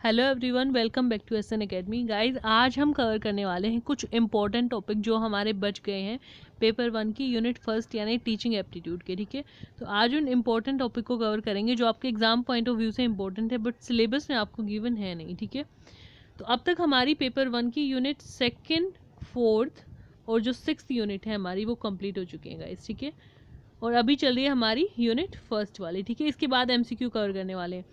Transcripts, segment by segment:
Hello everyone, welcome back to SN academy. Guys, आज हम cover करने वाले हैं कुछ इंपॉर्टेंट टॉपिक जो हमारे बच गए हैं पेपर 1 की यूनिट फर्स्ट यानी टीचिंग एप्टीट्यूड के। ठीक है, तो आज उन इंपॉर्टेंट टॉपिक को कवर करेंगे जो आपके एग्जाम पॉइंट ऑफ व्यू से इंपॉर्टेंट है बट सिलेबस में आपको गिवन है नहीं। ठीक है, तो अब तक हमारी पेपर 1 की यूनिट सेकेंड, फोर्थ और जो 6th यूनिट है हमारी वो कंप्लीट हो चुकी है गाइस। ठीक है, और अभी चल रही है हमारी यूनिट फर्स्ट वाली। ठीक है, इसके बाद एमसीक्यू कवर करने वाले हैं।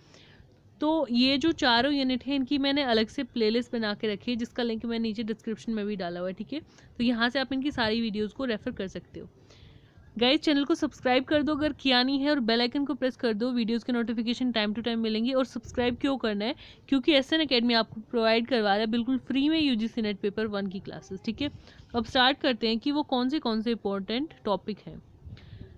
तो ये जो चारों यूनिट हैं इनकी मैंने अलग से प्लेलिस्ट बना के रखी है जिसका लिंक मैं नीचे डिस्क्रिप्शन में भी डाला हुआ है। ठीक है, तो यहाँ से आप इनकी सारी वीडियोस को रेफर कर सकते हो। गाइस, चैनल को सब्सक्राइब कर दो अगर किया नहीं है, और बेल आइकन को प्रेस कर दो, वीडियोस के नोटिफिकेशन टाइम टू टाइम मिलेंगे। और सब्सक्राइब क्यों करना है? क्योंकि एसएन एकेडमी आपको प्रोवाइड करवा रहा है बिल्कुल फ्री में यूजीसी नेट पेपर 1 की क्लासेस। ठीक है, अब स्टार्ट करते हैं कि वो कौन से इंपॉर्टेंट टॉपिक हैं।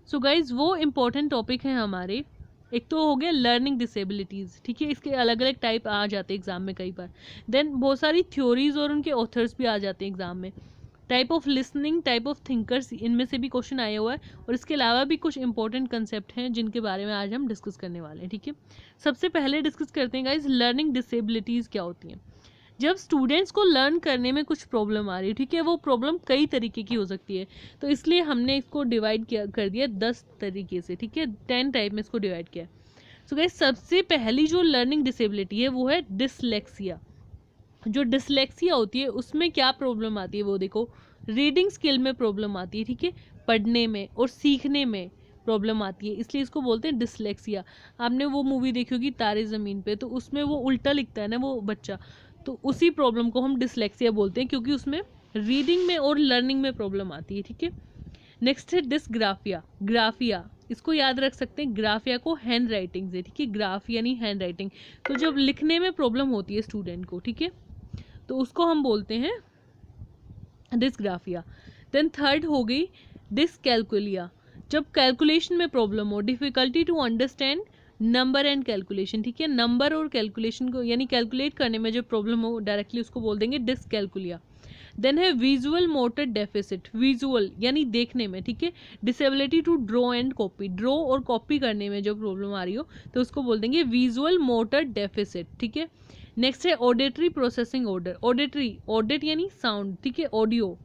सो गाइज, वो इम्पोर्टेंट टॉपिक हैं हमारे, एक तो हो गया लर्निंग डिसेबिलिटीज़। ठीक है, इसके अलग अलग टाइप आ जाते हैं एग्जाम में कई बार। देन बहुत सारी थ्योरीज और उनके ऑथर्स भी आ जाते हैं एग्जाम में। Type of listening, type of thinkers, इनमें से भी क्वेश्चन आया हुआ है। और इसके अलावा भी कुछ इंपॉर्टेंट कंसेप्ट हैं जिनके बारे में आज हम डिस्कस करने वाले हैं। ठीक है, सबसे पहले डिस्कस करते हैं गाइज लर्निंग डिसेबिलिटीज़ क्या होती हैं। जब स्टूडेंट्स को लर्न करने में कुछ प्रॉब्लम आ रही है, ठीक है, वो प्रॉब्लम कई तरीके की हो सकती है, तो इसलिए हमने इसको डिवाइड कर दिया 10 तरीके से। ठीक है, 10 टाइप में इसको डिवाइड किया। सो गाइस, सबसे पहली जो लर्निंग डिसेबिलिटी है वो है डिसलेक्सिया। जो डिसलेक्सिया होती है उसमें क्या प्रॉब्लम आती है वो देखो, रीडिंग स्किल में प्रॉब्लम आती है। ठीक है, पढ़ने में और सीखने में प्रॉब्लम आती है, इसलिए इसको बोलते हैं डिसलेक्सिया। आपने वो मूवी देखी होगी तारे ज़मीन पे, तो उसमें वो उल्टा लिखता है ना वो बच्चा, तो उसी प्रॉब्लम को हम डिसलेक्सिया बोलते हैं क्योंकि उसमें रीडिंग में और लर्निंग में प्रॉब्लम आती है। ठीक है, नेक्स्ट है डिसग्राफिया। ग्राफिया, इसको याद रख सकते हैं, ग्राफिया को हैंड राइटिंग से। ठीक है, ग्राफ यानी हैंड राइटिंग, तो जब लिखने में प्रॉब्लम होती है स्टूडेंट को, ठीक है, तो उसको हम बोलते हैं डिसग्राफिया। देन थर्ड हो गई डिसकैलकुलिया, जब कैलकुलेशन में प्रॉब्लम हो, difficulty to understand number and calculation. ठीक है, नंबर और कैलकुलेशन को यानी कैलकुलेट करने में जो प्रॉब्लम हो डायरेक्टली उसको बोल देंगे डिसकैलकुलिया। देन है विजुअल मोटर डेफिसिट, विजुअल यानी देखने में। ठीक है, disability to draw and copy, draw और कॉपी करने में जो प्रॉब्लम आ रही हो तो उसको बोल देंगे विजुअल मोटर डेफिसिट। ठीक है, नेक्स्ट है auditory processing order. Auditory, audit यानी साउंड, ठीक है, ऑडियो,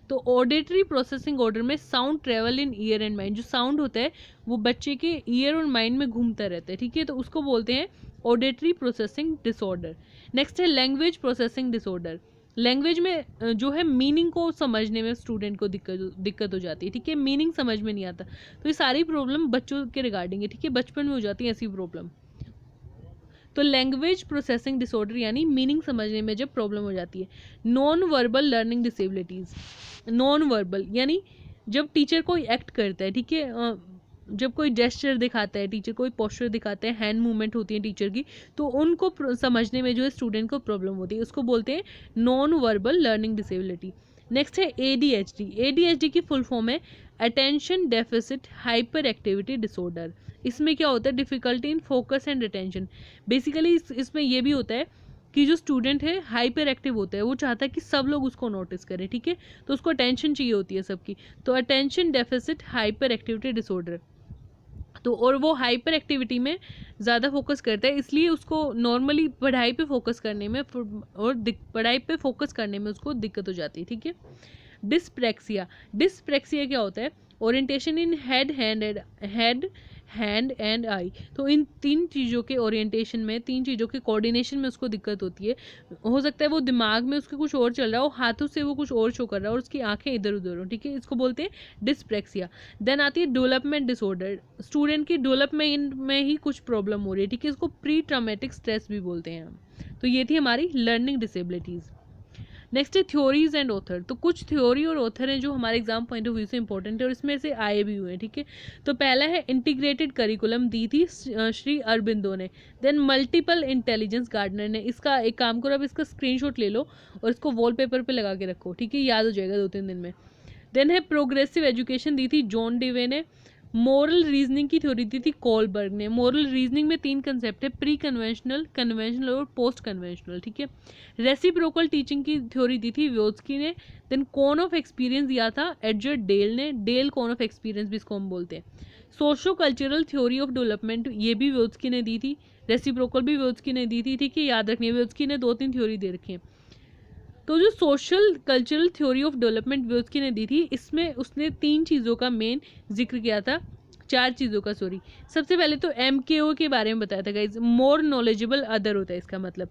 तो ऑडिटरी प्रोसेसिंग ऑर्डर में sound travel in year and mind, जो साउंड होता है वो बच्चे के ईयर और माइंड में घूमता रहता है। ठीक है, तो उसको बोलते हैं ऑडिटरी प्रोसेसिंग डिसऑर्डर। नेक्स्ट है लैंग्वेज प्रोसेसिंग डिसऑर्डर। लैंग्वेज में जो है मीनिंग को समझने में स्टूडेंट को दिक्कत हो जाती है। ठीक है, मीनिंग समझ में नहीं आता, तो ये सारी प्रॉब्लम बच्चों के रिगार्डिंग है। ठीक है, बचपन में हो जाती है ऐसी प्रॉब्लम। तो लैंग्वेज प्रोसेसिंग डिसऑर्डर यानी मीनिंग समझने में जब प्रॉब्लम हो जाती है। Non verbal learning disabilities, non verbal यानी जब टीचर कोई एक्ट करता है, ठीक है, जब कोई जेस्चर दिखाता है टीचर, कोई पोस्चर दिखाता है, हैंड मूवमेंट होती है टीचर की, तो उनको समझने में जो है स्टूडेंट को प्रॉब्लम होती है, उसको बोलते हैं non verbal learning disability. Next है एडीएचडी। एडीएचडी की फुल फॉर्म है attention deficit hyper activity disorder. इसमें क्या होता है, difficulty in focus and attention. Basically इसमें यह भी होता है कि जो स्टूडेंट है हाइपर एक्टिव होता है, वो चाहता है कि सब लोग उसको नोटिस करें। ठीक है, तो उसको अटेंशन चाहिए होती है सबकी, तो attention deficit hyper activity disorder. तो और वो हाइपर एक्टिविटी में ज़्यादा फोकस करता है, इसलिए उसको नॉर्मली पढ़ाई पे फोकस करने में और पढ़ाई पे फोकस करने में उसको दिक्कत हो जाती है। ठीक है, डिस्प्रैक्सिया। डिस्प्रैक्सिया क्या होता है, orientation in hand and I. तो इन तीन चीज़ों के ओरिएंटेशन में, तीन चीज़ों के कोऑर्डिनेशन में उसको दिक्कत होती है। हो सकता है वो दिमाग में उसके कुछ और चल रहा हो, हाथों से वो कुछ और शो कर रहा है और उसकी आंखें इधर उधर हो। ठीक है, इसको बोलते हैं डिस्प्रैक्सिया। देन आती है डेवलपमेंट डिसऑर्डर, स्टूडेंट की डेवलपमेंट में ही कुछ प्रॉब्लम हो रही है। ठीक है, इसको प्री ट्रॉमेटिक स्ट्रेस भी बोलते हैं हम। तो ये थी हमारी लर्निंग डिसेबिलिटीज़। नेक्स्ट है थ्योरीज एंड ऑथर। तो कुछ थ्योरी और ऑथर हैं जो हमारे एग्जाम पॉइंट ऑफ व्यू से इंपॉर्टेंट है और इसमें से आए भी हुए हैं। ठीक है, तो पहला है इंटीग्रेटेड करिकुलम, दी थी श्री अरबिंदो ने। देन मल्टीपल इंटेलिजेंस गार्डनर ने। इसका एक काम करो, अब इसका स्क्रीनशॉट ले लो और इसको वॉलपेपर पे लगा के रखो। ठीक है, याद हो जाएगा 2-3 दिन में। देन है प्रोग्रेसिव एजुकेशन, दी थी जॉन डिवे ने। मोरल रीजनिंग की थ्योरी दी थी कोलबर्ग ने। मोरल रीजनिंग में 3 कंसेप्ट है, प्री कन्वेंशनल, कन्वेंशनल और पोस्ट कन्वेंशनल। ठीक है, रेसिप्रोकल टीचिंग की थ्योरी दी थी व्योत्स्की ने। देन कॉन ऑफ एक्सपीरियंस दिया था एडजर्ड डेल ने। डेल कॉन ऑफ एक्सपीरियंस भी इसको हम बोलते हैं। Socio cultural theory of development, ये भी व्योत्स्की ने दी थी। रेसिप्रोकल भी विगोत्स्की ने दी थी, ठीक है, याद रखनी है, विगोत्स्की ने 2-3 थ्योरी दे रखी है। तो जो social cultural theory of development Vygotsky ने दी थी, इसमें उसने 3 चीज़ों का मेन जिक्र किया था, 4 चीज़ों का, सॉरी। सबसे पहले तो MKO के बारे में बताया था गाइज, मोर नॉलेजेबल अदर होता है इसका मतलब।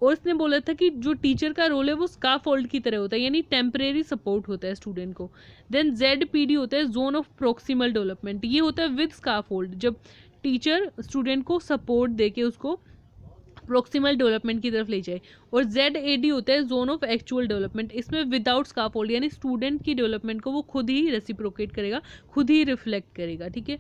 और उसने बोला था कि जो टीचर का रोल है वो स्काफोल्ड की तरह होता है, यानी टेम्परेरी सपोर्ट होता है स्टूडेंट को। देन ZPD होता है जोन ऑफ प्रोक्सिमल डेवलपमेंट, ये होता है विद स्काफोल्ड, जब टीचर स्टूडेंट को सपोर्ट दे के उसको प्रोक्सिमल डेवलपमेंट की तरफ ले जाए। और ZAD होता है जोन ऑफ एक्चुअल डेवलपमेंट, इसमें विदाउट स्काफोल्ड, यानी स्टूडेंट की डेवलपमेंट को वो खुद ही रेसिप्रोकेट करेगा, खुद ही रिफ्लेक्ट करेगा, ठीक है।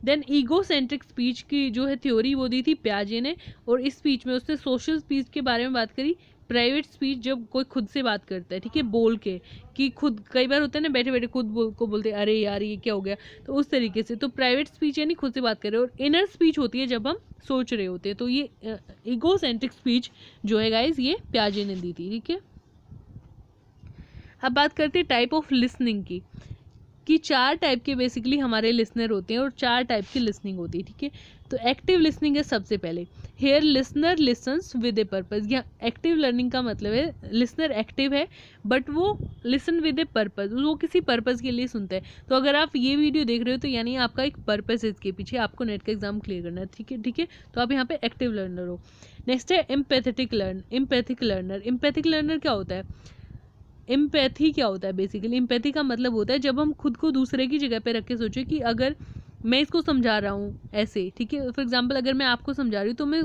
देन ईगोसेंट्रिक स्पीच की जो है थ्योरी वो दी थी प्याजे ने, और इस स्पीच में उसने सोशल स्पीच के बारे में बात करी। प्राइवेट स्पीच जब कोई खुद से बात करता है, ठीक है, बोल के, कि खुद कई बार होता है ना बैठे बैठे खुद को बोलते हैं अरे यार ये क्या हो गया, तो उस तरीके से। तो प्राइवेट स्पीच यानी खुद से बात कर रहे हैं, और इनर स्पीच होती है जब हम सोच रहे होते हैं। तो ये ईगोसेंट्रिक स्पीच जो है गाइज ये प्याजे ने दी थी, ठीक है। अब बात करते हैं टाइप ऑफ लिसनिंग की, कि 4 टाइप के बेसिकली हमारे लिसनर होते हैं और 4 टाइप की लिसनिंग होती है, ठीक है। तो एक्टिव लिसनिंग है सबसे पहले। Here listener listens with a purpose, या एक्टिव लर्निंग का मतलब है लिसनर एक्टिव है बट वो लिसन विद ए पर्पज़, वो किसी पर्पज़ के लिए सुनता है। तो अगर आप ये वीडियो देख रहे हो तो यानी आपका एक पर्पज़ है इसके पीछे, आपको नेट का एग्जाम क्लियर करना है, ठीक है, ठीक है। तो आप यहाँ पे एक्टिव लर्नर हो। नेक्स्ट है एम्पैथिक लर्नर। एम्पैथिक लर्नर क्या होता है? एम्पैथी क्या होता है? बेसिकली एम्पैथी का मतलब होता है जब हम खुद को दूसरे की जगह पे रख के सोचें कि अगर मैं इसको समझा रहा हूँ ऐसे, ठीक है, फॉर एग्जांपल अगर मैं आपको समझा रही हूँ तो मैं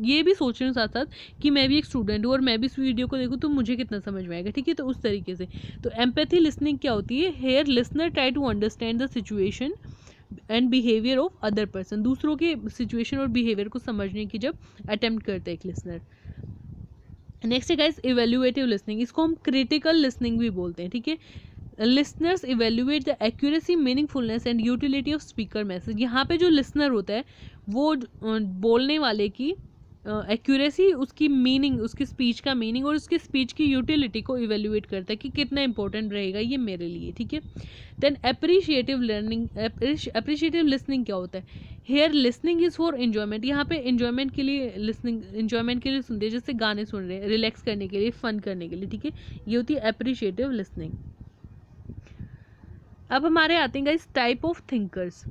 ये भी सोच रही हूँ साथ साथ कि मैं भी एक स्टूडेंट हूँ और मैं भी इस वीडियो को देखूँ तो मुझे कितना समझ में आएगा, ठीक है। तो उस तरीके से तो एम्पैथी लिसनिंग क्या होती है? Here listener try to understand the situation and behaviour of other person, दूसरों के सिचुएशन और बिहेवियर को समझने की जब अटेम्प्ट करते हैं एक लिसनर। नेक्स्ट है गाइस इवेल्युएटिव लिसनिंग, इसको हम क्रिटिकल लिसनिंग भी बोलते हैं, ठीक है। Listeners evaluate the accuracy, meaningfulness and utility of speaker message. यहाँ पे जो लिसनर होता है वो बोलने वाले की एक्यूरेसी, उसकी मीनिंग, उसकी स्पीच का मीनिंग और उसकी स्पीच की यूटिलिटी को इवेल्युएट करता है कि कितना इंपॉर्टेंट रहेगा ये मेरे लिए, ठीक है। Then appreciative learning, appreciative listening क्या होता है? Here listening is for enjoyment, यहाँ पे एन्जॉयमेंट के लिए लिसनिंग, एन्जॉयमेंट के लिए सुनते हैं, जैसे गाने सुन रहे हैं रिलैक्स करने के लिए, फन करने के लिए, ठीक है। ये होती है अप्रिशिएटिव लिसनिंग। अब हमारे आते हैं guys type of thinkers.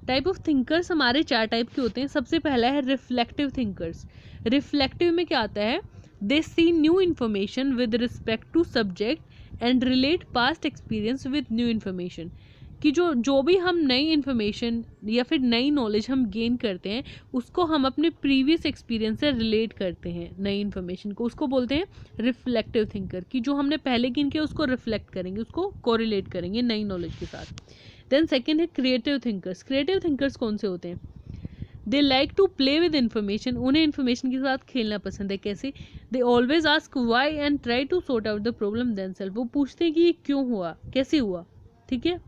Type of thinkers हमारे 4 टाइप के होते हैं। सबसे पहला है रिफ्लेक्टिव थिंकर्स। रिफ्लेक्टिव में क्या आता है? They see new information with respect to subject and relate past experience with new information, कि जो भी हम नई इन्फॉर्मेशन या फिर नई नॉलेज हम गेन करते हैं उसको हम अपने प्रीवियस एक्सपीरियंस से रिलेट करते हैं, नई इन्फॉर्मेशन को, उसको बोलते हैं रिफ्लेक्टिव थिंकर, कि जो हमने पहले गेन किया उसको रिफ्लेक्ट करेंगे, उसको कोरिलेट करेंगे नई नॉलेज के साथ। देन सेकेंड है क्रिएटिव थिंकर्स। क्रिएटिव थिंकर्स कौन से होते हैं? They like to play with information, उन्हें इन्फॉर्मेशन के साथ खेलना पसंद है। कैसे? They always ask why and try to sort out the problem themselves, वो पूछते हैं कि ये क्यों हुआ, कैसे हुआ, ठीक है।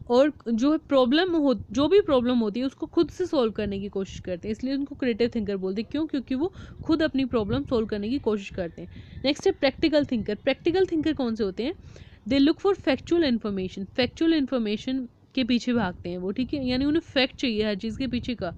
और जो भी प्रॉब्लम होती है उसको खुद से सॉल्व करने की कोशिश करते हैं, इसलिए उनको क्रिएटिव थिंकर बोलते हैं। क्यों? क्योंकि वो खुद अपनी प्रॉब्लम सॉल्व करने की कोशिश करते हैं। नेक्स्ट है प्रैक्टिकल थिंकर। प्रैक्टिकल थिंकर कौन से होते हैं? They look for factual information, factual information के पीछे भागते हैं वो, ठीक है, यानी उन्हें फैक्ट चाहिए हर चीज़ के पीछे का।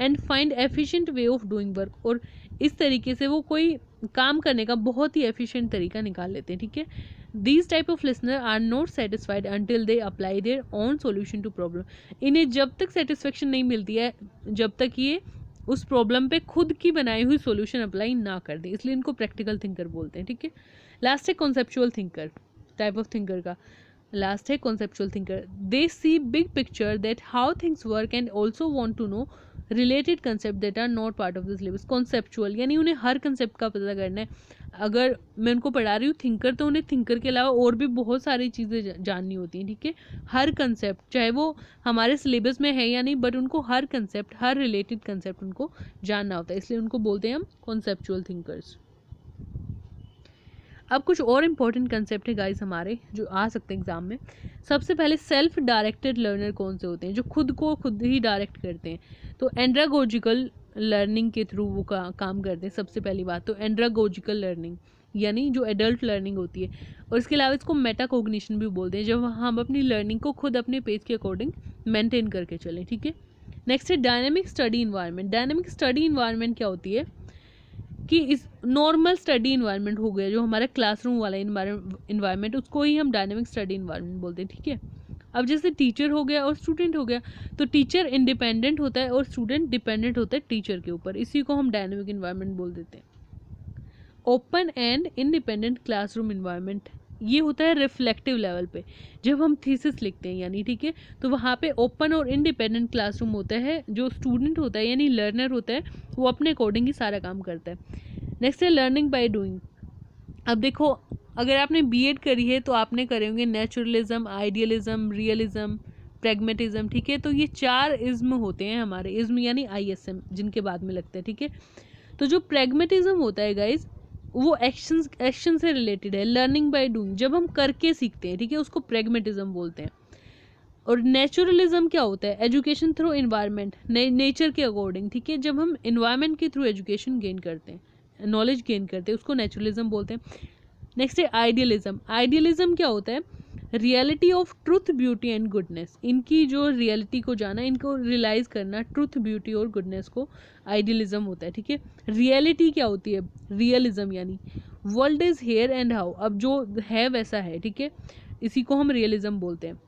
And find efficient way of doing work, और इस तरीके से वो कोई काम करने का बहुत ही एफिशिएंट तरीका निकाल लेते हैं, ठीक है। These type of listener are not satisfied until they apply their own solution to problem. इन्हें जब तक सेटिस्फेक्शन नहीं मिलती है जब तक ये उस प्रॉब्लम पे खुद की बनाई हुई सॉल्यूशन अप्लाई ना कर दे, इसलिए इनको प्रैक्टिकल थिंकर बोलते हैं, ठीक है। लास्ट है conceptual thinker. Type of thinker का लास्ट है conceptual thinker. They see big picture that how things work and also want to know related concept that are not part of the syllabus. Conceptual यानी उन्हें हर concept का पता करना है। अगर मैं उनको पढ़ा रही हूँ थिंकर तो उन्हें थिंकर के अलावा और भी बहुत सारी चीज़ें जाननी होती हैं, ठीक है। हर कंसेप्ट चाहे वो हमारे सिलेबस में है या नहीं, बट उनको हर कंसेप्ट, हर रिलेटेड कंसेप्ट उनको जानना होता है, इसलिए उनको बोलते हैं हम कॉन्सेप्चुअल थिंकर्स। अब कुछ और इम्पोर्टेंट कंसेप्ट है गाइस हमारे जो आ सकते हैं एग्जाम में। सबसे पहले सेल्फ डायरेक्टेड लर्नर कौन से होते हैं? जो खुद को खुद ही डायरेक्ट करते हैं। तो एंड्रागोजिकल लर्निंग के थ्रू वो काम करते हैं। सबसे पहली बात तो एंड्रागोजिकल लर्निंग यानी जो एडल्ट लर्निंग होती है, और इसके अलावा इसको मेटाकोग्निशन भी बोलते हैं, जब हम अपनी लर्निंग को खुद अपने पेज के अकॉर्डिंग मेंटेन करके चलें, ठीक है। नेक्स्ट है dynamic study environment. Dynamic study environment क्या होती है कि इस नॉर्मल स्टडी इन्वायरमेंट हो गया जो हमारा क्लासरूम वाला इन्वायरमेंट, उसको ही हम डायनेमिक स्टडी इन्वायरमेंट बोलते हैं, ठीक है। अब जैसे टीचर हो गया और स्टूडेंट हो गया, तो टीचर इंडिपेंडेंट होता है और स्टूडेंट डिपेंडेंट होता है टीचर के ऊपर, इसी को हम डायनेमिक इन्वायरमेंट बोल देते हैं। Open and independent classroom environment, ये होता है रिफ्लेक्टिव लेवल पे जब हम थीसिस लिखते हैं यानी, ठीक है। तो वहाँ पे ओपन और इंडिपेंडेंट क्लासरूम होता है, जो स्टूडेंट होता है यानी लर्नर होता है वो अपने अकॉर्डिंग ही सारा काम करता है। नेक्स्ट है लर्निंग बाय डूइंग। अब देखो, अगर आपने बीएड करी है तो आपने करे होंगे नेचुरलिज्म, आइडियलिज्म, रियलिज्म, प्रैग्मेटिज्म, ठीक है। तो ये 4 इज्म होते हैं हमारे, इज्म यानी आईएसएम जिनके बाद में लगता है, ठीक है। तो जो प्रैग्मेटिज्म होता है गाइज, वो एक्शन से रिलेटेड है, लर्निंग बाय डूइंग, जब हम करके सीखते हैं, ठीक है, उसको प्रैग्मेटिज्म बोलते हैं। और नेचुरलिज्म क्या होता है, एजुकेशन थ्रू इन्वायरमेंट, नेचर के अकॉर्डिंग, ठीक है, जब हम इन्वायरमेंट के थ्रू एजुकेशन गेन करते हैं, नॉलेज गेन करते हैं, उसको नेचुरलिज्म बोलते हैं। नेक्स्ट है आइडियलिज्म। आइडियलिज्म क्या होता है, reality of truth, beauty and goodness, इनकी जो रियलिटी को जाना, इनको रियलाइज करना, ट्रुथ, ब्यूटी और गुडनेस को आइडियलिज्म होता है, ठीक है। रियलिटी क्या होती है, रियलिज्म यानी world is here and how, अब जो है वैसा है, ठीक है, इसी को हम रियलिज्म बोलते हैं।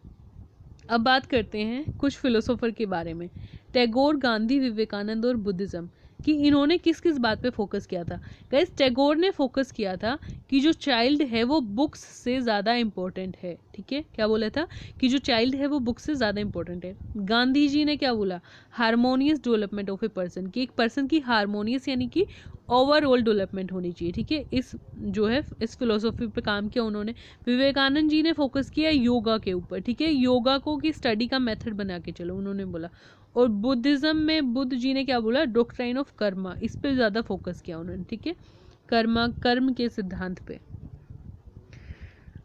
अब बात करते हैं कुछ फिलोसोफर के बारे में, टैगोर, गांधी, विवेकानंद और बुद्धिज्म, कि इन्होंने किस किस बात पे फोकस किया था। गाइस, टैगोर ने फोकस किया था कि जो चाइल्ड है वो बुक्स से ज़्यादा इम्पोर्टेंट है, ठीक है। क्या बोला था कि जो चाइल्ड है वो बुक्स से ज़्यादा इम्पोर्टेंट है। गांधी जी ने क्या बोला, harmonious development of a person, कि एक पर्सन की हारमोनियस यानी कि ओवरऑल डेवलपमेंट होनी चाहिए, ठीक है। इस जो है इस फिलोसॉफी पे काम किया उन्होंने। विवेकानंद जी ने फोकस किया योगा के ऊपर, ठीक है, योगा को कि स्टडी का मेथड बना के चलो, उन्होंने बोला। और बुद्धिज्म में बुद्ध जी ने क्या बोला, डॉक्ट्राइन ऑफ कर्मा, इस पे ज़्यादा फोकस किया उन्होंने, ठीक है, कर्म के सिद्धांत पे।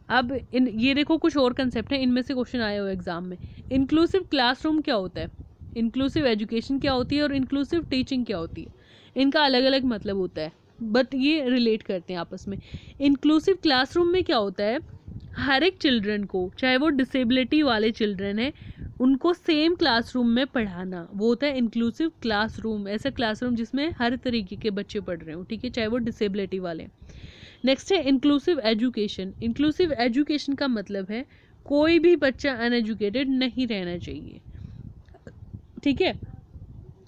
अब ये देखो कुछ और कंसेप्ट है, इनमें से क्वेश्चन आए हो एग्जाम में। इंक्लूसिव क्लासरूम क्या होता है, इंक्लूसिव एजुकेशन क्या होती है और इंक्लूसिव टीचिंग क्या होती है, इनका अलग अलग मतलब होता है, बट ये रिलेट करते हैं आपस में। इंक्लूसिव क्लासरूम में क्या होता है, हर एक चिल्ड्रन को, चाहे वो डिसेबिलिटी वाले चिल्ड्रन है, उनको सेम क्लासरूम में पढ़ाना, वो होता है इंक्लूसिव क्लासरूम। ऐसा क्लासरूम जिसमें हर तरीके के बच्चे पढ़ रहे हो, ठीक है, चाहे वो डिसेबिलिटी वाले। नेक्स्ट है इंक्लूसिव एजुकेशन। इंक्लूसिव एजुकेशन का मतलब है कोई भी बच्चा अनएजुकेटेड नहीं रहना चाहिए, ठीक है।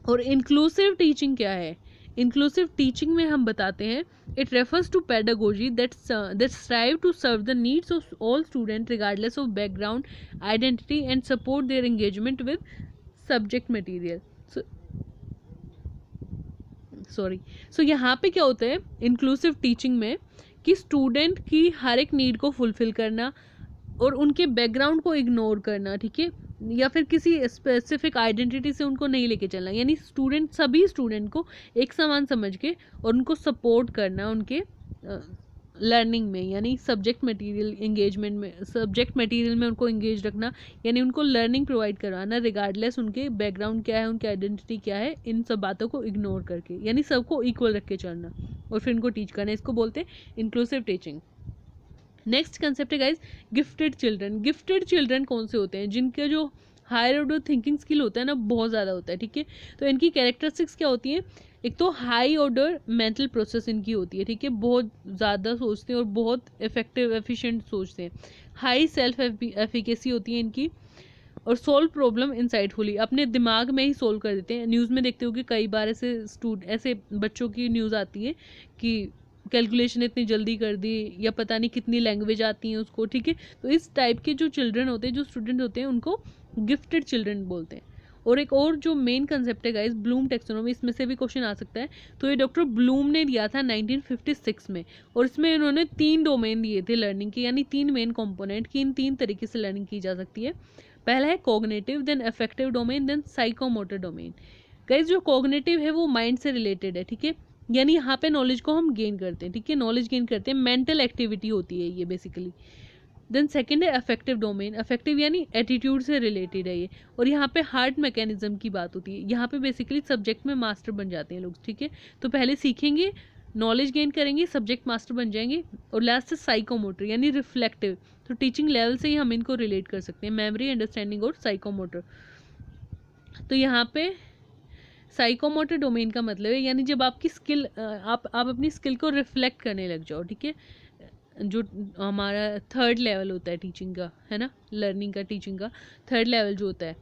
और इंक्लूसिव टीचिंग क्या है, इंक्लूसिव टीचिंग में हम बताते हैं, it refers to pedagogy that strive to serve the needs of all student regardless of background, identity and support their engagement with subject material. So यहाँ पे क्या होता है इंक्लूसिव टीचिंग में, कि स्टूडेंट की हर एक नीड को फुलफिल करना और उनके बैकग्राउंड को इग्नोर करना, ठीक है, या फिर किसी स्पेसिफिक आइडेंटिटी से उनको नहीं लेके चलना, यानी सभी स्टूडेंट को एक समान समझ के और उनको सपोर्ट करना उनके लर्निंग में, यानी सब्जेक्ट मटेरियल में उनको इंगेज रखना, यानी उनको लर्निंग प्रोवाइड करवाना रिगार्डलेस उनके बैकग्राउंड क्या है, उनकी आइडेंटिटी क्या है, इन सब बातों को इग्नोर करके, यानी सबको इक्वल रख के चलना और फिर इनको टीच करना, इसको बोलते हैं इंक्लूसिव टीचिंग। नेक्स्ट कंसेप्ट है guys gifted children. Gifted children कौन से होते हैं, जिनके जो हायर ऑर्डर थिंकिंग स्किल होता है ना बहुत ज़्यादा होता है, ठीक है। तो इनकी कैरेक्टरिस्टिक्स क्या होती हैं, एक तो हाई ऑर्डर मेंटल प्रोसेस इनकी होती है, ठीक है, बहुत ज़्यादा सोचते हैं और बहुत इफेक्टिव एफिशिएंट सोचते हैं। हाई सेल्फ एफिकेसी होती है इनकी, और सोल्व प्रॉब्लम इंसाइटफुली, अपने दिमाग में ही सोल्व कर देते हैं। न्यूज़ में देखते हो कि कई बार ऐसे बच्चों की न्यूज़ आती है कि कैलकुलेशन इतनी जल्दी कर दी, या पता नहीं कितनी लैंग्वेज आती हैं उसको, ठीक है। तो इस टाइप के जो चिल्ड्रन होते हैं, जो स्टूडेंट होते हैं, उनको गिफ्टेड चिल्ड्रन बोलते हैं। और एक और जो मेन कंसेप्ट है गाइस ब्लूम टेक्सोनॉमी, इसमें से भी क्वेश्चन आ सकता है। तो ये डॉक्टर ब्लूम ने दिया था 1956 में, और इसमें इन्होंने 3 डोमेन दिए थे लर्निंग के, यानी 3 मेन कंपोनेंट की, इन 3 तरीके से लर्निंग की जा सकती है। पहला है cognitive, then affective domain, then psychomotor domain. Guys जो कॉग्निटिव है वो माइंड से रिलेटेड है, ठीक है, यानी यहाँ पे नॉलेज को हम गेन करते हैं, ठीक है, नॉलेज गेन करते हैं, मेंटल एक्टिविटी होती है ये बेसिकली। देन सेकंड है अफेक्टिव डोमेन, अफेक्टिव यानी एटीट्यूड से रिलेटेड है ये, और यहाँ पे हार्ट मैकेनिज्म की बात होती है। यहाँ पे बेसिकली सब्जेक्ट में मास्टर बन जाते हैं लोग, ठीक है। तो पहले सीखेंगे, नॉलेज गेन करेंगे, सब्जेक्ट मास्टर बन जाएंगे, और लास्ट है साइकोमोटर यानी रिफ्लेक्टिव। तो टीचिंग लेवल से ही हम इनको रिलेट कर सकते हैं, मेमोरी, अंडरस्टैंडिंग और साइकोमोटर। तो यहाँ पे साइकोमोटर डोमेन का मतलब है यानी जब आपकी स्किल आप अपनी स्किल को रिफ्लेक्ट करने लग जाओ, ठीक है। जो हमारा थर्ड लेवल होता है टीचिंग का, है ना, लर्निंग का, टीचिंग का थर्ड लेवल जो होता है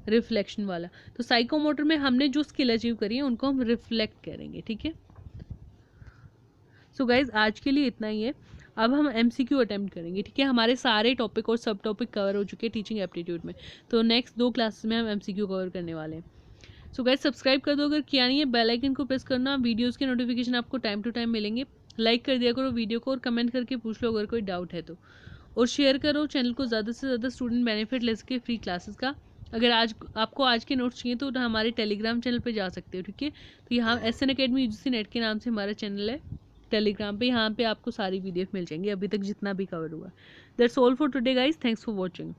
रिफ्लेक्शन वाला, तो साइकोमोटर में हमने जो स्किल अचीव करी है उनको हम रिफ्लेक्ट करेंगे, ठीक है। सो गाइज आज के लिए इतना ही है। अब हम MCQ अटेम्प्ट करेंगे, ठीक है। हमारे सारे टॉपिक और सब टॉपिक कवर हो चुके हैं टीचिंग एप्टीट्यूड में, तो नेक्स्ट 2 क्लासेस में हम MCQ कवर करने वाले हैं। सो गाइज सब्सक्राइब कर दो अगर किया नहीं है, बेल आइकन को प्रेस करना, वीडियोज़ के नोटिफिकेशन आपको टाइम टू टाइम मिलेंगे। लाइक कर दिया करो वीडियो को और कमेंट करके पूछ लो अगर कोई डाउट है तो, और शेयर करो चैनल को, ज़्यादा से ज़्यादा स्टूडेंट बेनिफिट ले सके फ्री क्लासेस का। अगर आपको आज के नोट्स चाहिए तो हमारे टेलीग्राम चैनल पे जा सकते हो, ठीक है। तो यहाँ SN Academy UGC नेट के नाम से हमारा चैनल है टेलीग्राम पे, यहाँ पे आपको सारी PDF मिल जाएंगी अभी तक जितना भी कवर हुआ। That's all for today guys, thanks for watching.